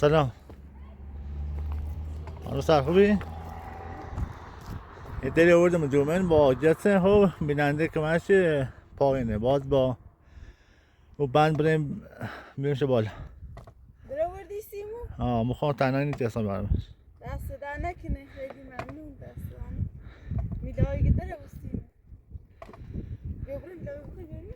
سلام. سر خوبی؟ یه دلی آوردم دومن با جسته خب بیننده که منش پایینه باز با و بند بریم بیرونش بالا در آوردی سیمو؟ مخوام تنها نیست اصلا برامش دست در نکنه خیلی ممنون دست در میدایی که در سیمو بیا بریم بیا بریم بیا بریم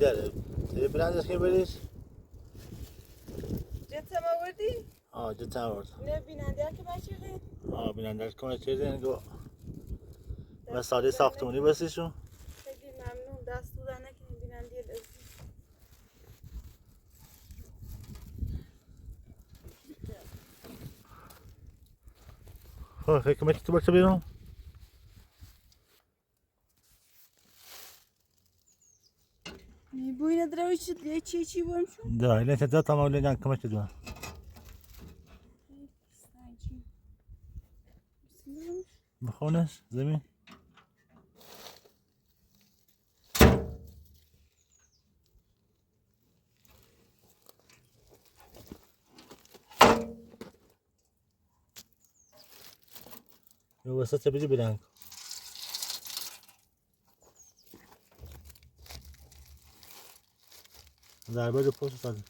داره بلندش که بریش جت هم آوردی؟ جتا آورد نه بیننده که بچه بیننده که چیزی مساله ساختمونی بسیشون خیلی ممنون دست در نکنه بیننده لذیذ خب خیلی کمکی تو باشه بیرون بوی نداره چی برم شون؟ ده اینا تدا تمام لیدن کمکی دو بخونش زمین یه وسط بیدی بلند ضربه رو پشت داده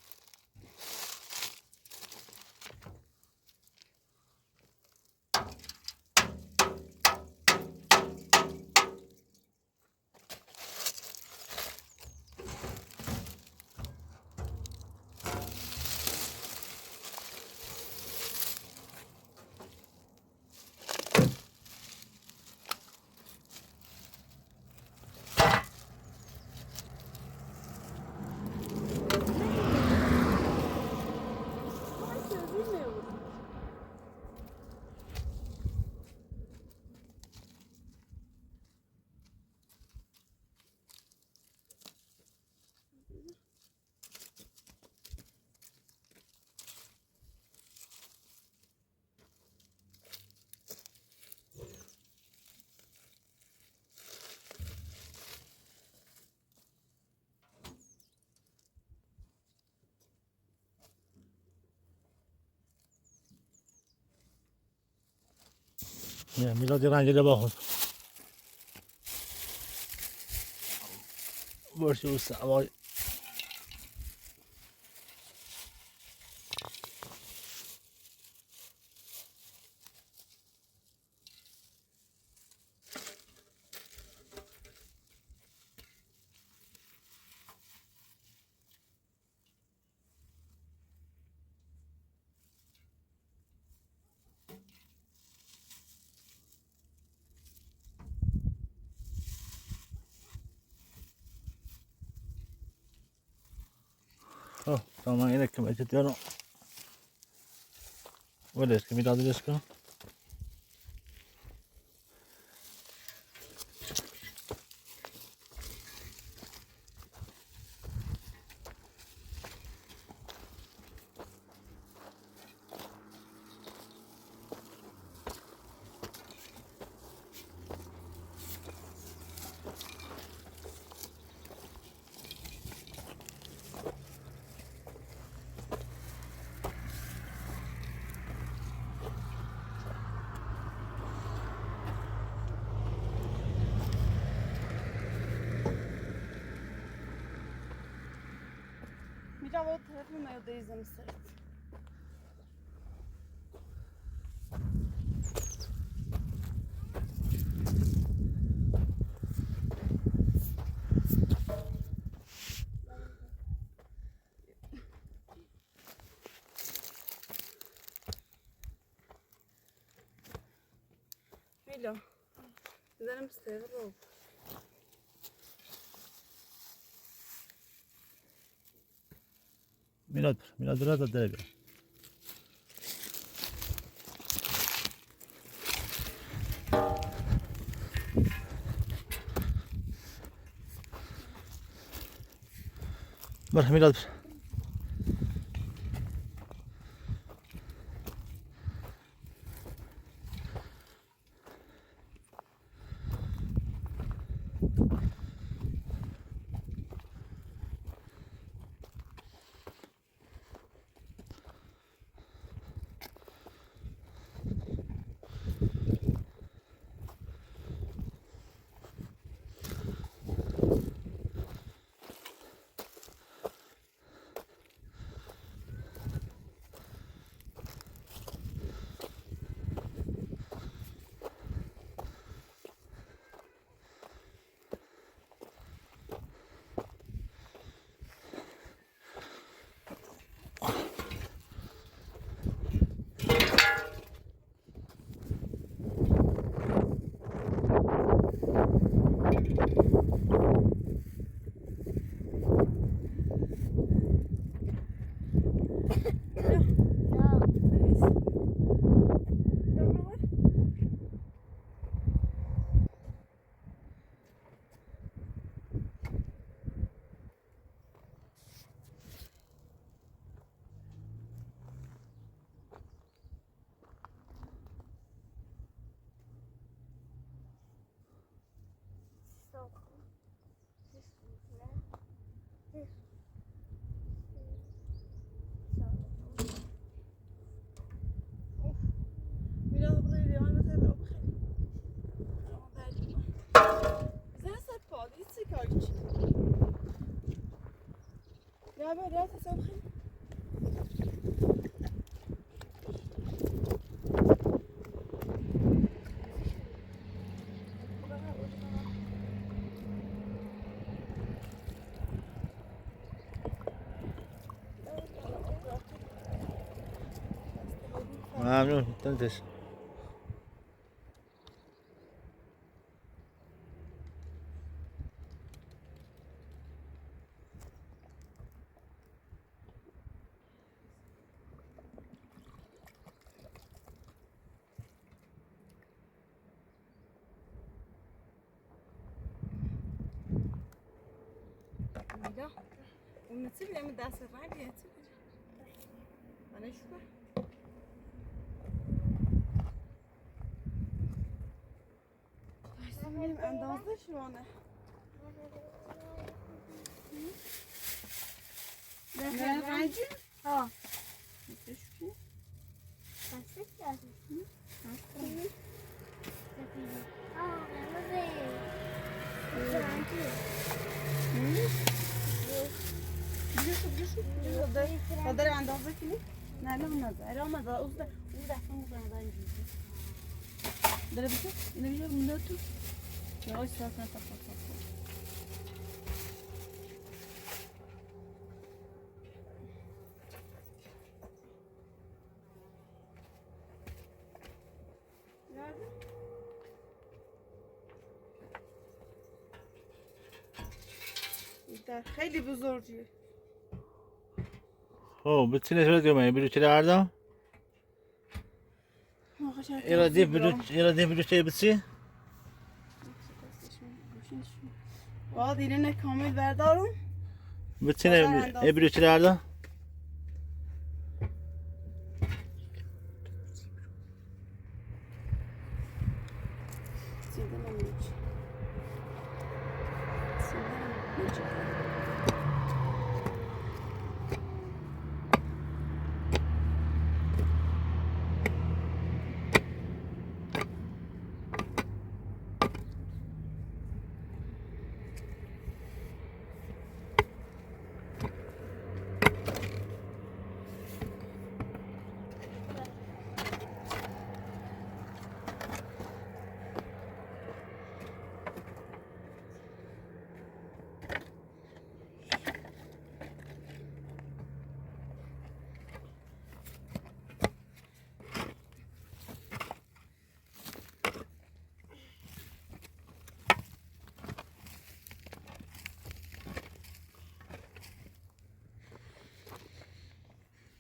میلاد رنجه با خود برشی و سوای خب تا من اینه که باید بیارم ولش که میدادش کن میرم اون طرف میادیزم سرت. میلا بزنم سر رو میلاد برات داره بیار بر میلاد بر. میلا برای لیوان بذار رو بخیر. بزن سر پادی چی کاری چی؟ یا برای تا بخیر. ممنون تنتش میلا اون نتی بیام دست رنگ بیاد. من شو ببینیم اندازه شونه. نه رنجی؟ ها بشکن. بسه کردی آه نمازه داره اندازه کنی؟ نه نه نه ارام داره اوز دستم داره داره بیشه اینو بیشه منو تو یواش ساعت نتفاوت خیلی بزرگیه بچینه شده دیگه من بیرو چه دردا ایرادی بیرو چه بچی باید اینه کامل بردارم. بچینه بیرو چه دردا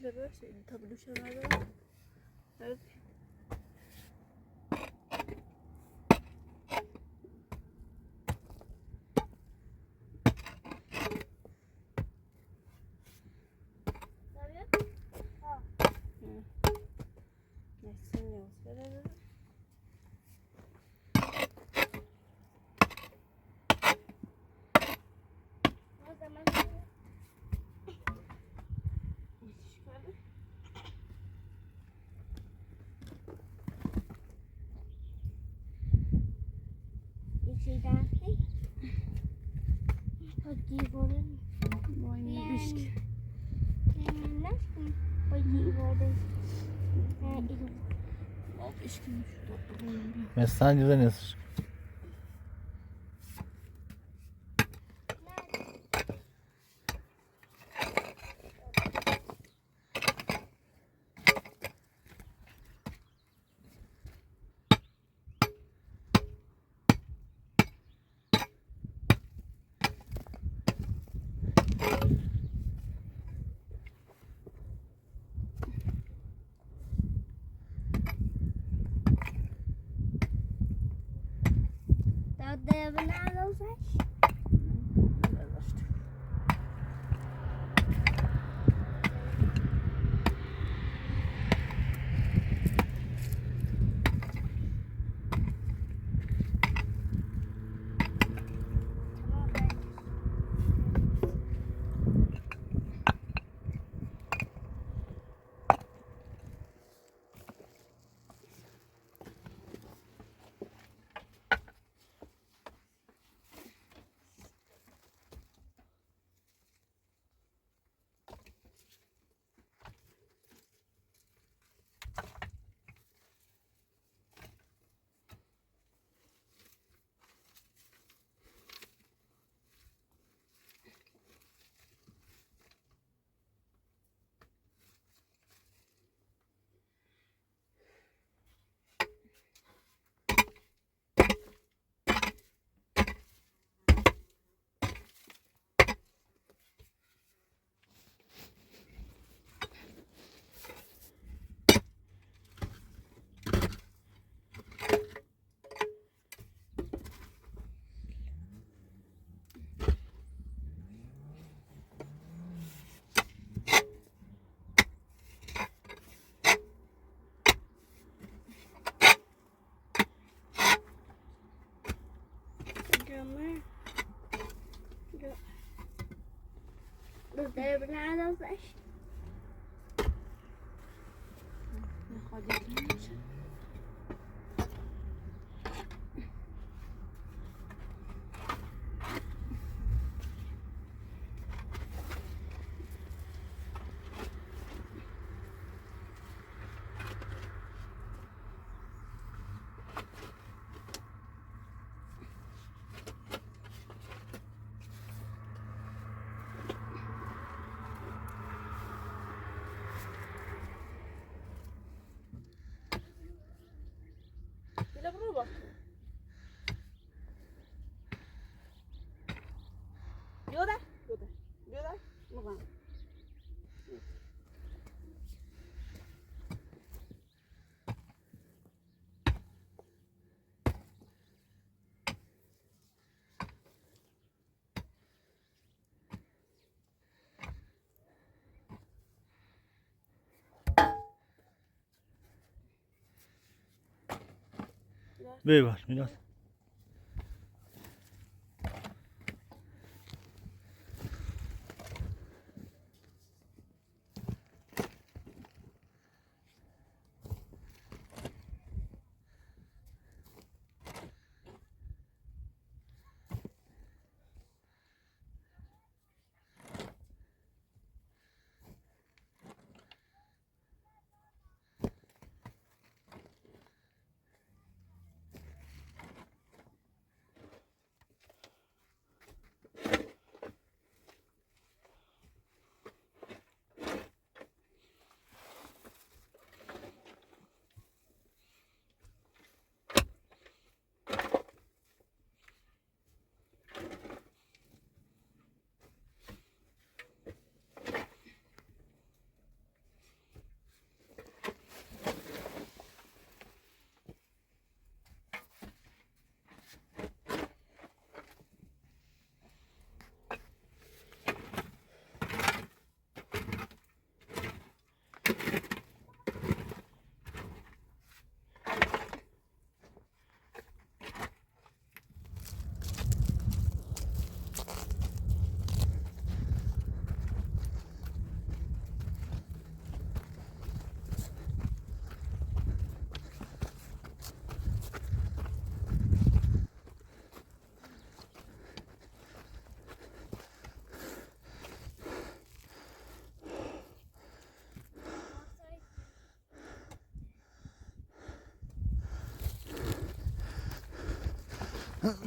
ببرش این تابلوش رو ندارم. şeyden دیواره مثلا جدا نیستش ده بنعرفش ده بنعرفش ببر میراث.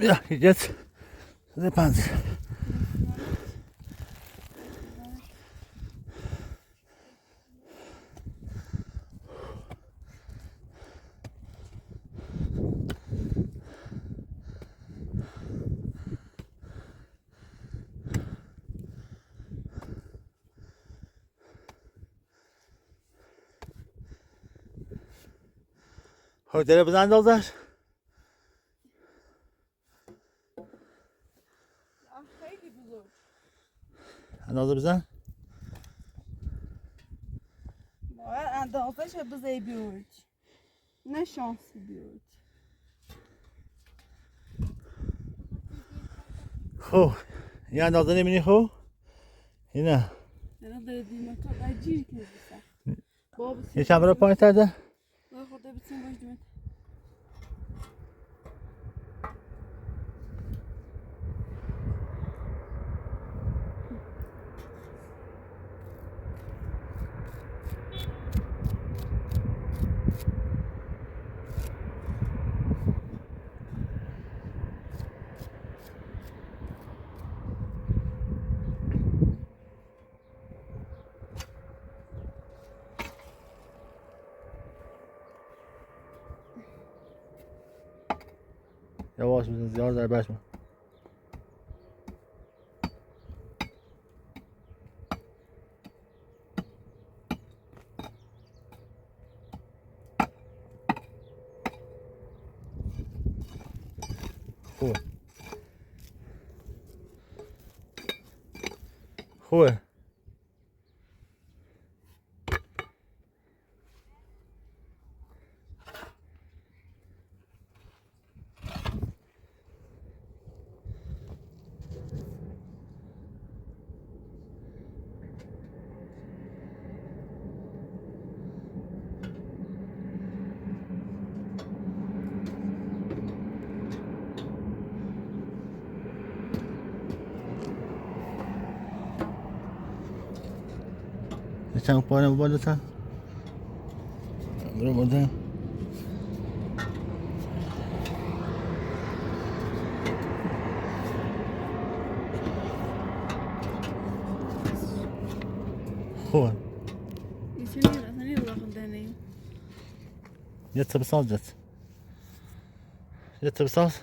Ja, jetzt. Det är pansar. Har du det på andra? خیلی بزرگ. اندازه بزن. باید اندازش بزنی بیارد. نه شانسی بیارد. خب یه اندازه نمی‌بینی خب؟ اینه. نه داره دیمه تا دجیری که بسه. بابا یه کمره پایین تر ده. نه خورده بسیم باش دیمه. یواش بزن زیاد در بشم. خوبه. خوبه. چند پایین بالا تا برو بودم خوبه İçini bırakın deneyin. یه تب ساز جت یه تب ساز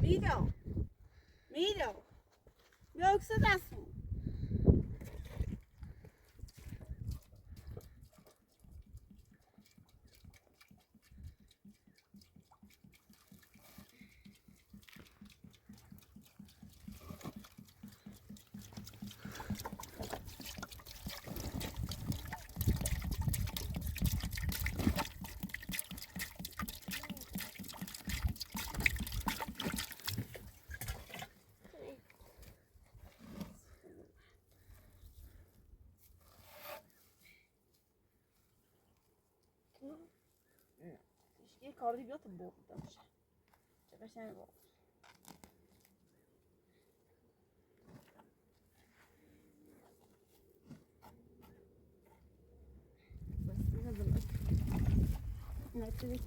Miro. Miro. Yoksa nasıl? یه کاری بیاد بو داشت چه قشنگ بود بس اینو بلد نکردی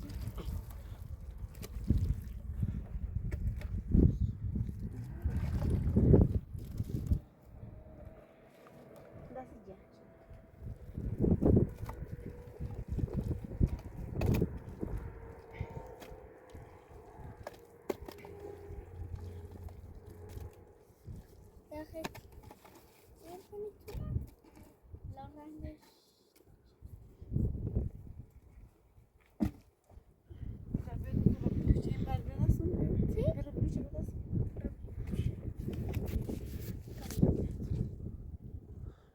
دست جه داخل میتونم لغندش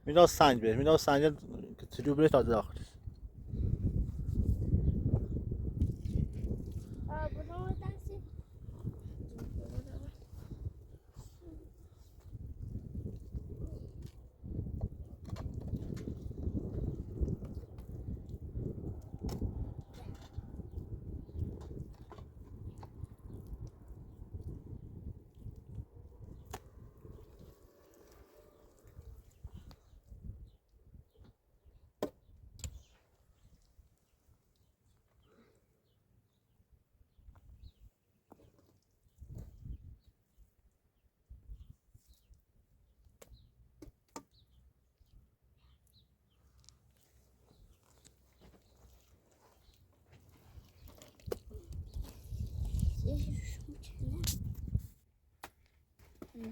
مینا سنج به مینا سنج که تو بره تا داخل بنا دستی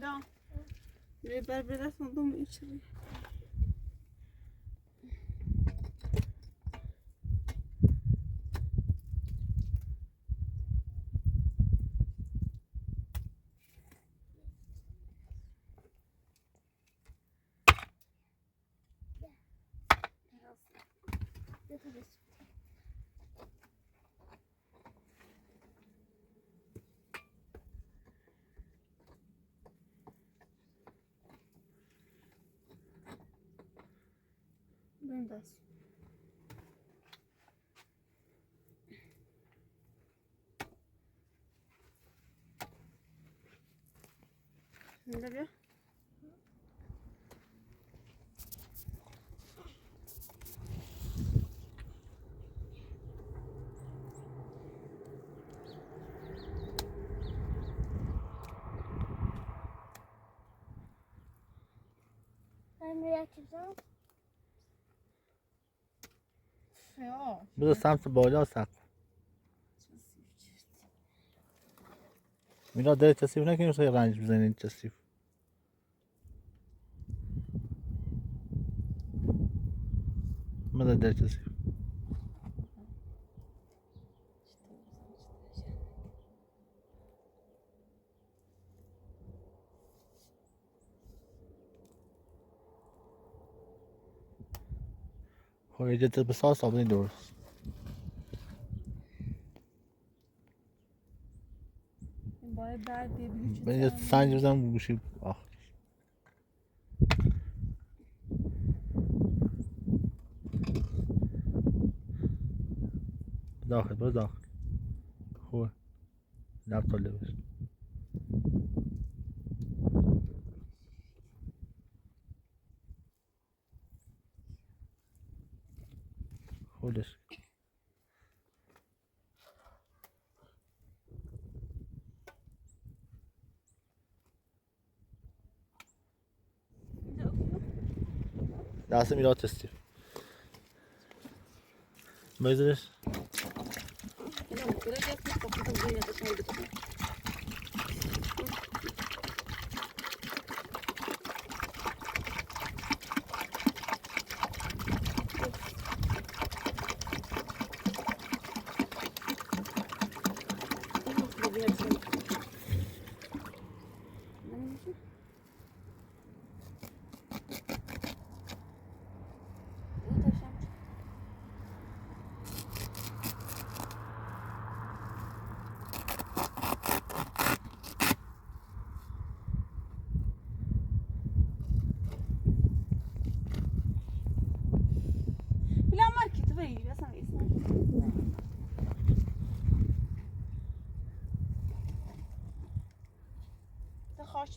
Da. Berbere sandım içeri. Ben de. Ne diyor? Ben de yakacağım. Ya. بذار سمت بالا سقف مینا داره کثیف نکنیم خیلی رنج بزنید کثیف بذار داره کثیف خب یه جد بساز تا بدین درست باید بعد ببینیم من یه سنج بزنم گوشی آخ داخل برو داخل خوب لب تا لبش خودش دست میلاد تستی بذارش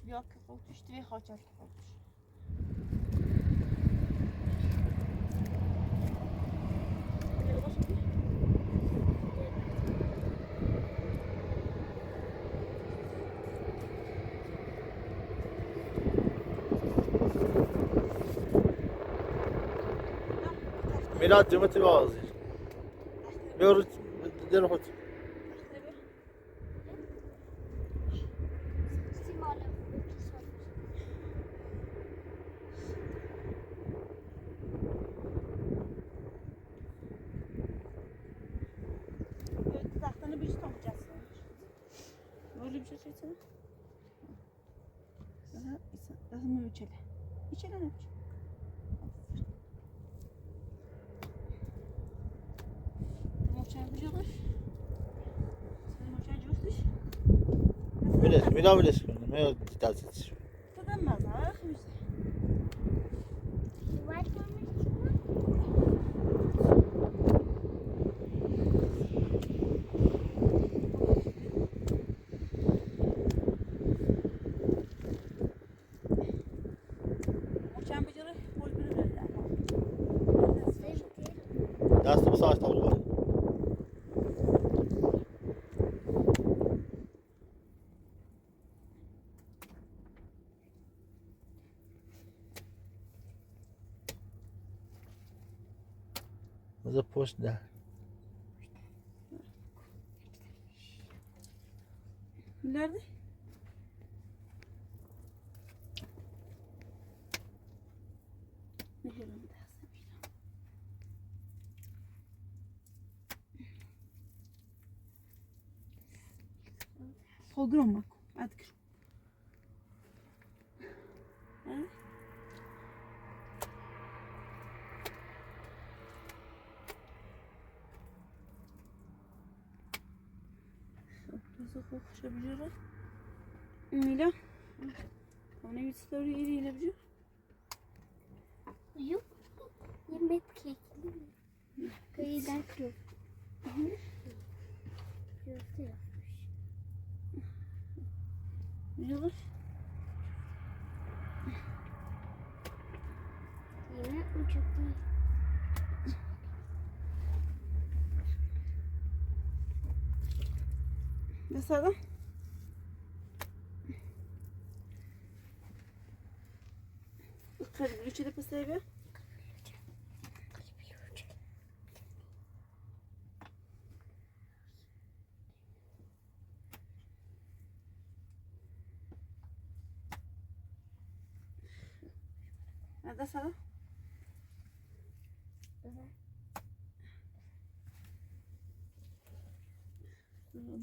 بیا که خودش توی خاطر خودش میلاد جمعتی بازی بیارو در خود سیمالا تختانه بیش tam cəsə. Öyle bir şey söylesene. Daha mı üçele? İçele ne biçim? Tamam uçağı biliyorlar. Sen uçağı cüftüş. میلاد ولش کن میلاد دستش Tadan mazar kimse. White one. Uçağın bıcırı bol bir verdi. دست ساعت تا بود بذار پشت ده Nerede? Ne hemen dersin? Soldurum bak. Hadi gir. Ha? Nasıl kokuşabiliyorlar? Öyle. Ona bir story yediğinebiliyor. Yok. Yemek kekli. Kıyıdan kyok. Köfte yapmış. Biliyorlar. Yine uçaklı. Ne sağda? Kırık üçü de pastayı. Nerede sağda?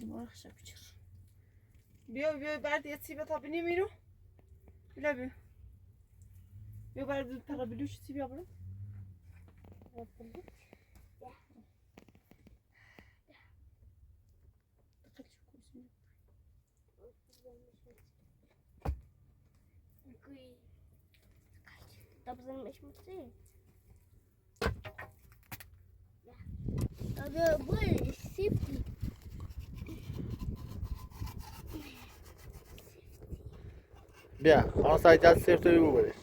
Duvar akşam geçer. Bio برد یه سیب تا بینی میرو بلا بیا برد پرا بلوش سیب یا برو Dobrze myślmy ty. Abi bu safety. بیا خانم سعید دست سیف توی بو برش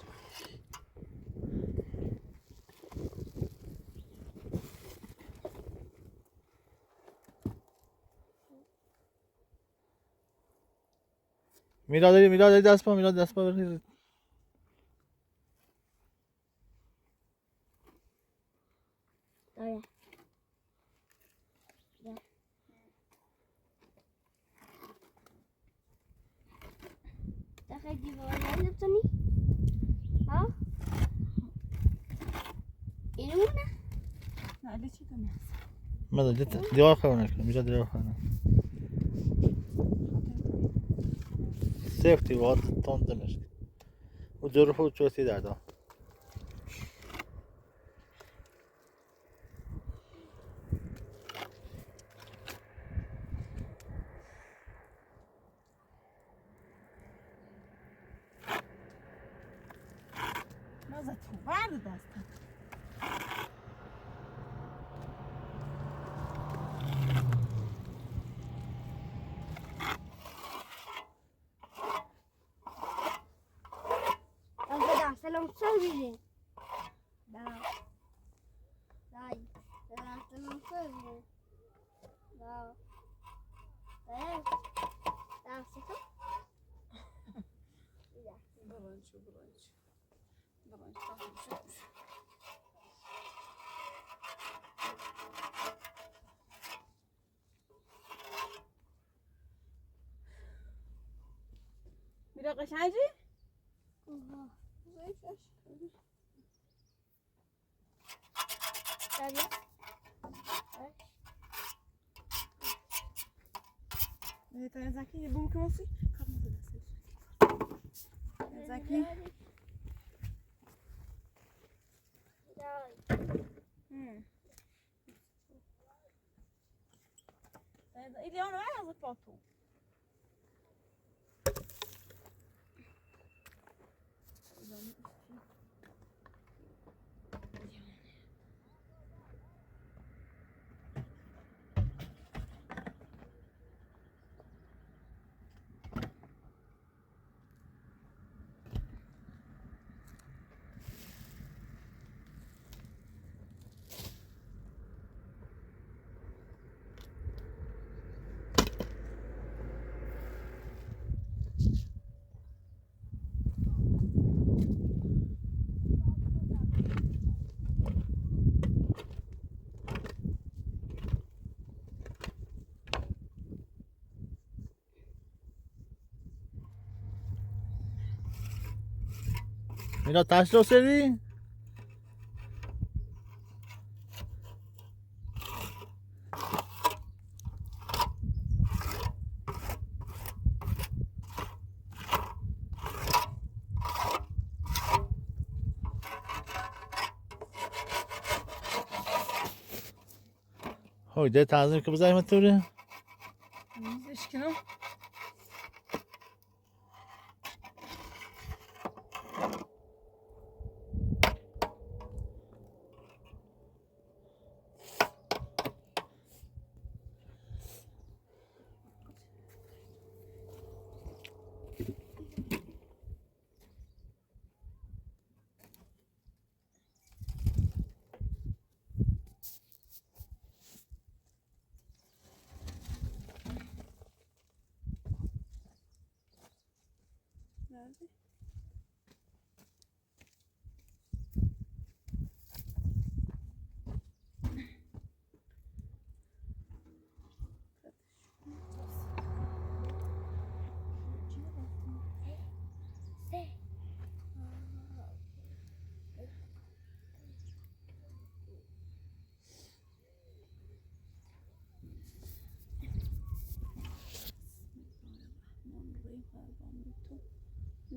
میلاد داری دست پا میلاد دست پا بریز Öyle. Daha divarlar yaptın. Ha? İnme. نه چی کنی میلاد دیوار خرابش کن میلاد دیوار خراب سیفتی وات تند دمش و جرف و چوسی در دا نازه تو برد دستم رفتم بیریم. دای رفتم بیریم. برنج تمام شد. میره قشنگی؟ تا زکی بوم کنسی؟ زکی؟ ایلی آنو از پاتو. میرا taş رو سری؟ ده تنظیم که بزنیم طوره؟ میزش کنم.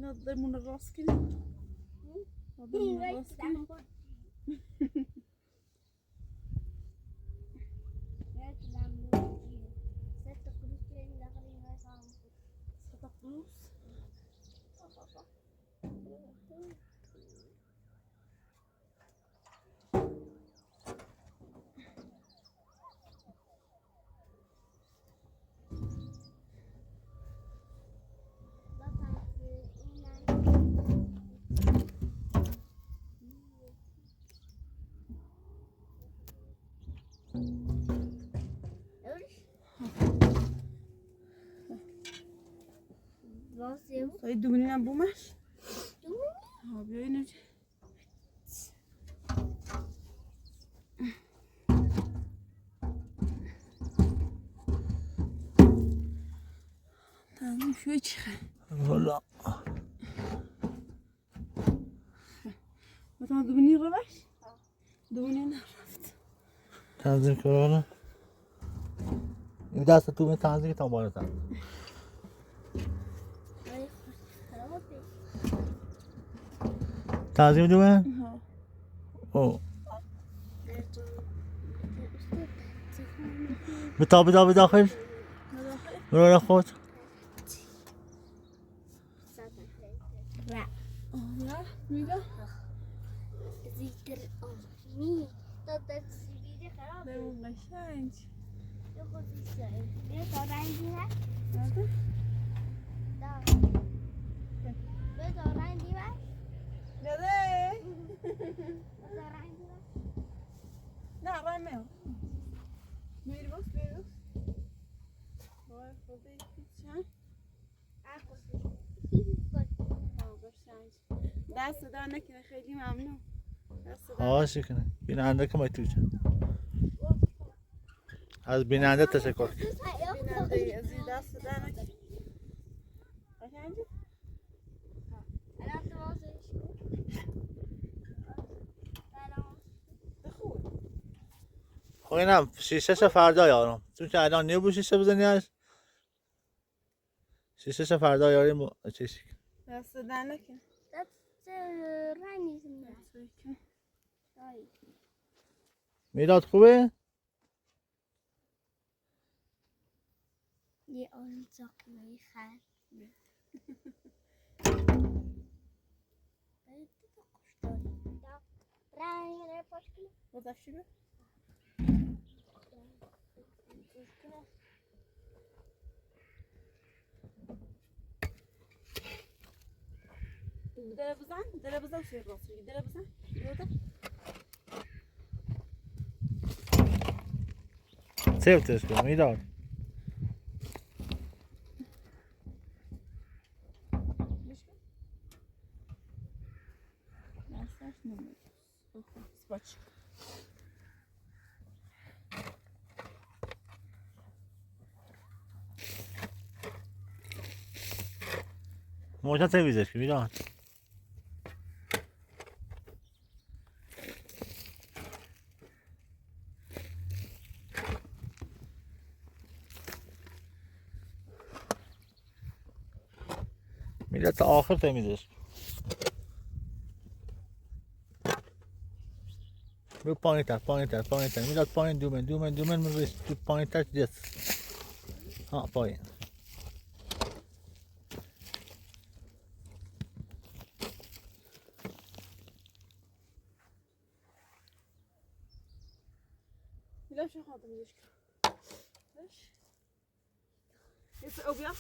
نظمون الراس كده. نظمون الراس كده. طيب دوبني نبو مش ها بيوي نجي تمام شوي تشخ والله مثلا دوبني ربش دوبني انا رفت تنظیم کنه این دست تو می تنظیم تا بالا تنظیم تنظیم دومه؟ ها او بتابی داخل برو خود لا ميدا ذكر أمي تقدر تسيبيني خراب ده مغشانج ياخد السعيد ليه تقعد عندي هنا هذا ده ليه تقعد عندي بقى ده بذار رنگ بذار. نه رای میام میری باز وای خدا چند دست در نکنه خیلی ممنون دست در خواهش کنه بیننده که ما توشه از بیننده تشکر بیننده عزیز دست در نکنه قشنگه الان تو واسش خوب خب اینم شیشش فردا یارم چون که الان نیو شیشه بزنیش شیشش فردا یاریم چیشی دست در نکنه دست رنگی زنده. دایی. میلاد خوبه؟ یه آنچه خونه خر. رنگ نپاش کنه. گذاشتی به دل بزن سیر راست میگی دل بزن یاده سیفتش کن میلاد دستش نمیاد سپاچ موجه تمیزش کن میلاد میلاد تا آخر تمیزش کن برو پایین تر میلاد پایین دومن من روی تو پایین تر جست ها پایین میلم شو خاطر میدش کن باش یه او بیا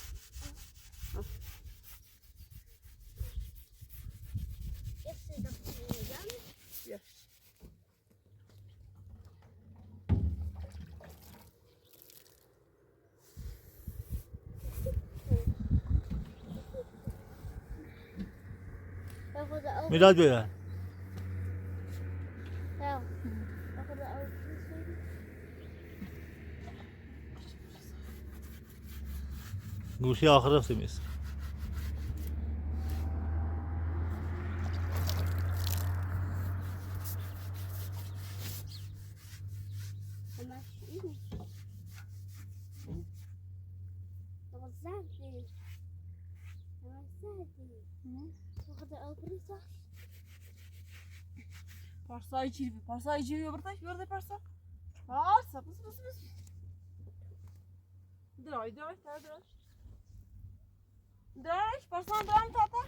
یه صدا میگم. بیا بخدا او. میلاد بیا بخدا او. گوشی آخر تمیز پارسای چی برده پارسا بس درای پارسا درام تاتا